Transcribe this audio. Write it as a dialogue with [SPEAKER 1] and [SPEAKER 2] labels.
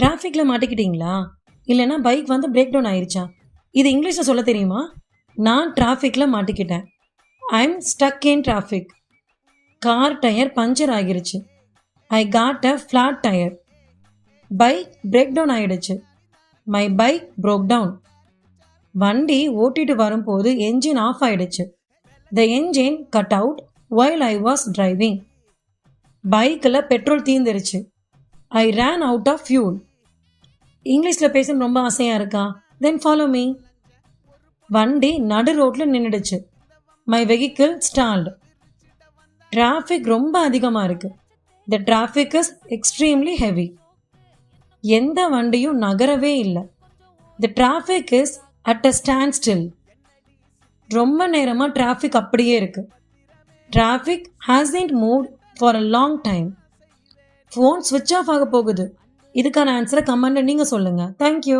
[SPEAKER 1] டிராஃபிக்கில் மாட்டிக்கிட்டீங்களா? இல்லைன்னா பைக் வந்து பிரேக் டவுன் ஆயிருச்சா? இது இங்கிலீஷில் சொல்ல தெரியுமா? நான் டிராஃபிக்கில் மாட்டிக்கிட்டேன். I am stuck in traffic. Car tyre puncture ஆகிருச்சு. I got a flat tyre. Bike brake down ஆயிடுச்சு. My bike broke down. வண்டி ஓட்டிட்டு வரும்போது என்ஜின் ஆஃப் ஆயிடுச்சு. The engine cut out while I was driving. பைக்கில் பெட்ரோல் தீர்ந்துருச்சு. I ran out of fuel. இங்கிலீஷில் பேச ரொம்ப ஆசையாக இருக்கா? Then follow me. வண்டி நடு ரோட்டில் நின்றுடுச்சு. My vehicle stalled. டிராஃபிக் ரொம்ப அதிகமாக இருக்கு. The traffic is extremely heavy. எந்த வண்டியும் நகரவே இல்லை. The traffic is at a standstill. ரொம்ப நேரமாக டிராஃபிக் அப்படியே இருக்கு. Traffic hasn't moved for a long time. Phone ஸ்விட்ச் ஆஃப் ஆக போகுது. இதுக்கான ஆன்சரை கமெண்ட்ல நீங்கள் சொல்லுங்கள். தேங்க்யூ.